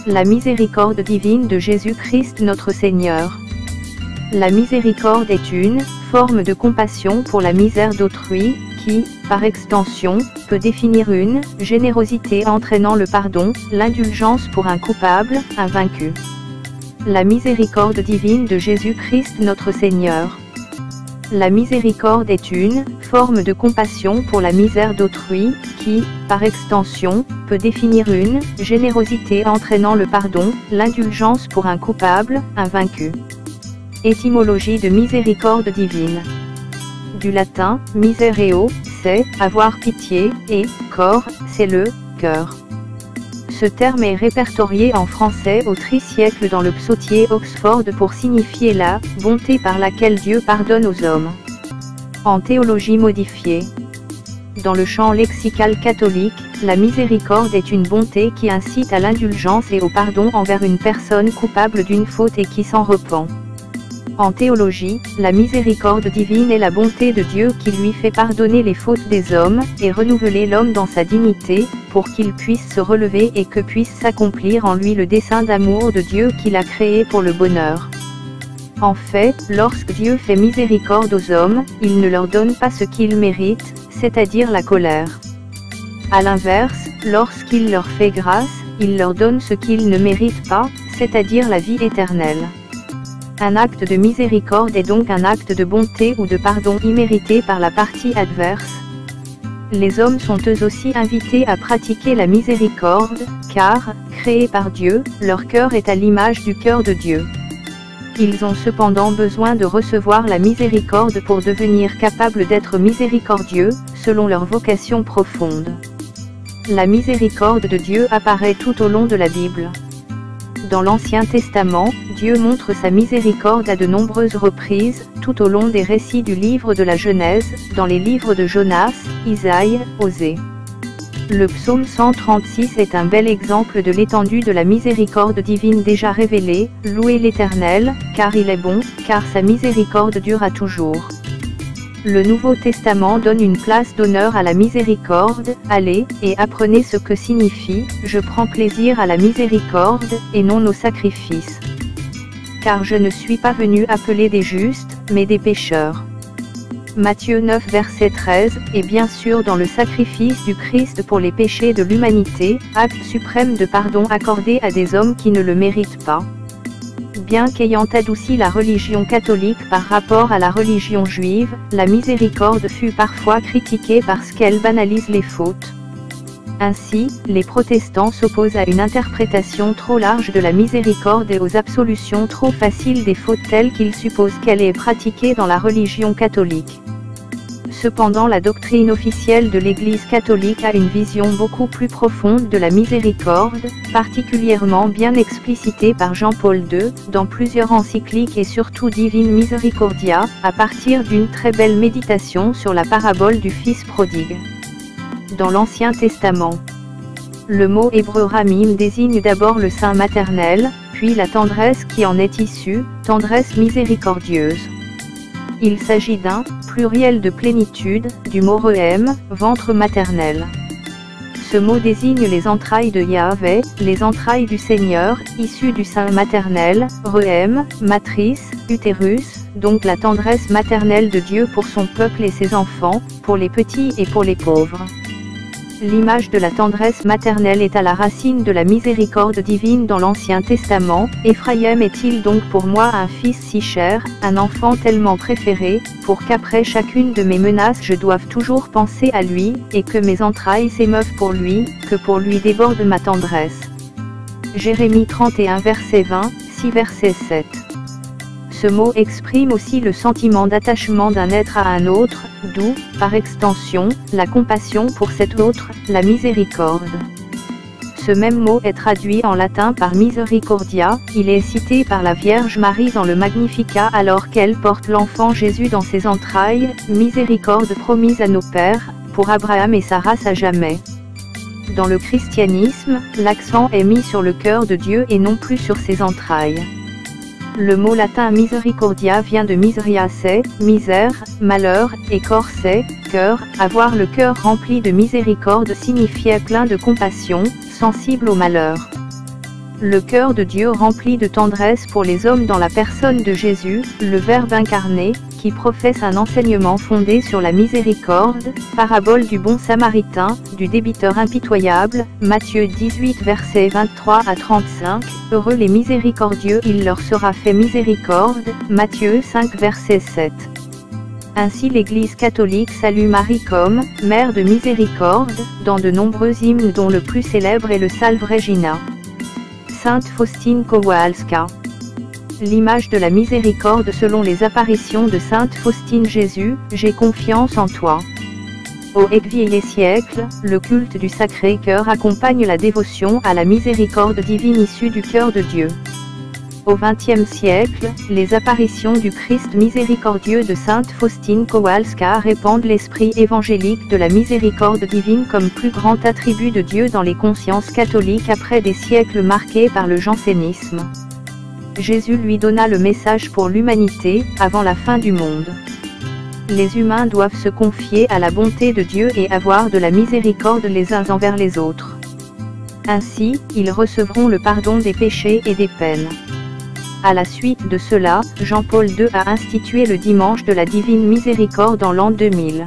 La miséricorde divine de Jésus-Christ notre Seigneur. La miséricorde est une forme de compassion pour la misère d'autrui, qui, par extension, peut définir une générosité entraînant le pardon, l'indulgence pour un coupable, un vaincu. La miséricorde divine de Jésus-Christ notre Seigneur. La miséricorde est une forme de compassion pour la misère d'autrui, qui, par extension, peut définir une générosité entraînant le pardon, l'indulgence pour un coupable, un vaincu. Étymologie de miséricorde divine. Du latin, misereo, c'est avoir pitié, et cor, c'est le cœur. Ce terme est répertorié en français au tri-siècle dans le psautier Oxford pour signifier la bonté par laquelle Dieu pardonne aux hommes. En théologie modifiée. Dans le champ lexical catholique, la miséricorde est une bonté qui incite à l'indulgence et au pardon envers une personne coupable d'une faute et qui s'en repent. En théologie, la miséricorde divine est la bonté de Dieu qui lui fait pardonner les fautes des hommes, et renouveler l'homme dans sa dignité, pour qu'il puisse se relever et que puisse s'accomplir en lui le dessein d'amour de Dieu qu'il a créé pour le bonheur. En fait, lorsque Dieu fait miséricorde aux hommes, il ne leur donne pas ce qu'ils méritent, c'est-à-dire la colère. À l'inverse, lorsqu'il leur fait grâce, il leur donne ce qu'ils ne méritent pas, c'est-à-dire la vie éternelle. Un acte de miséricorde est donc un acte de bonté ou de pardon immérité par la partie adverse. Les hommes sont eux aussi invités à pratiquer la miséricorde, car, créés par Dieu, leur cœur est à l'image du cœur de Dieu. Ils ont cependant besoin de recevoir la miséricorde pour devenir capables d'être miséricordieux, selon leur vocation profonde. La miséricorde de Dieu apparaît tout au long de la Bible. Dans l'Ancien Testament, Dieu montre sa miséricorde à de nombreuses reprises, tout au long des récits du livre de la Genèse, dans les livres de Jonas, Isaïe, Osée. Le psaume 136 est un bel exemple de l'étendue de la miséricorde divine déjà révélée. Louez l'Éternel, car il est bon, car sa miséricorde dure à toujours. Le Nouveau Testament donne une place d'honneur à la miséricorde. Allez, et apprenez ce que signifie « Je prends plaisir à la miséricorde, et non au sacrifice. Car je ne suis pas venu appeler des justes, mais des pécheurs. » Matthieu 9 verset 13, et bien sûr dans le sacrifice du Christ pour les péchés de l'humanité, acte suprême de pardon accordé à des hommes qui ne le méritent pas. Bien qu'ayant adouci la religion catholique par rapport à la religion juive, la miséricorde fut parfois critiquée parce qu'elle banalise les fautes. Ainsi, les protestants s'opposent à une interprétation trop large de la miséricorde et aux absolutions trop faciles des fautes telles qu'ils supposent qu'elle est pratiquée dans la religion catholique. Cependant, la doctrine officielle de l'Église catholique a une vision beaucoup plus profonde de la miséricorde, particulièrement bien explicitée par Jean-Paul II, dans plusieurs encycliques et surtout Divine Misericordia, à partir d'une très belle méditation sur la parabole du Fils prodigue. Dans l'Ancien Testament, le mot hébreu ramim désigne d'abord le sein maternel, puis la tendresse qui en est issue, tendresse miséricordieuse. Il s'agit d'un pluriel de plénitude, du mot rehem, ventre maternel. Ce mot désigne les entrailles de Yahvé, les entrailles du Seigneur, issues du sein maternel, rehem, matrice, utérus, donc la tendresse maternelle de Dieu pour son peuple et ses enfants, pour les petits et pour les pauvres. L'image de la tendresse maternelle est à la racine de la miséricorde divine dans l'Ancien Testament. Éphraïm est-il donc pour moi un fils si cher, un enfant tellement préféré, pour qu'après chacune de mes menaces je doive toujours penser à lui, et que mes entrailles s'émeuvent pour lui, que pour lui déborde ma tendresse. Jérémie 31 verset 20, 6 verset 7. Ce mot exprime aussi le sentiment d'attachement d'un être à un autre, d'où, par extension, la compassion pour cet autre, la miséricorde. Ce même mot est traduit en latin par misericordia, il est cité par la Vierge Marie dans le Magnificat alors qu'elle porte l'enfant Jésus dans ses entrailles, miséricorde promise à nos pères, pour Abraham et sa race à jamais. Dans le christianisme, l'accent est mis sur le cœur de Dieu et non plus sur ses entrailles. Le mot latin misericordia vient de miseriace, misère, malheur, et corse, cœur. Avoir le cœur rempli de miséricorde signifiait plein de compassion, sensible au malheur. Le cœur de Dieu rempli de tendresse pour les hommes dans la personne de Jésus, le Verbe incarné, qui professe un enseignement fondé sur la miséricorde, parabole du bon samaritain, du débiteur impitoyable, Matthieu 18 versets 23 à 35, heureux les miséricordieux, il leur sera fait miséricorde, Matthieu 5 verset 7. Ainsi l'Église catholique salue Marie comme « Mère de miséricorde » dans de nombreux hymnes dont le plus célèbre est le Salve Regina. Sainte Faustine Kowalska. L'image de la miséricorde selon les apparitions de Sainte Faustine. Jésus, j'ai confiance en toi. Au vieil siècle, le culte du Sacré-Cœur accompagne la dévotion à la miséricorde divine issue du cœur de Dieu. Au XXe siècle, les apparitions du Christ miséricordieux de Sainte Faustine Kowalska répandent l'esprit évangélique de la miséricorde divine comme plus grand attribut de Dieu dans les consciences catholiques après des siècles marqués par le jansénisme. Jésus lui donna le message pour l'humanité, avant la fin du monde. Les humains doivent se confier à la bonté de Dieu et avoir de la miséricorde les uns envers les autres. Ainsi, ils recevront le pardon des péchés et des peines. À la suite de cela, Jean-Paul II a institué le dimanche de la Divine Miséricorde en l'an 2000.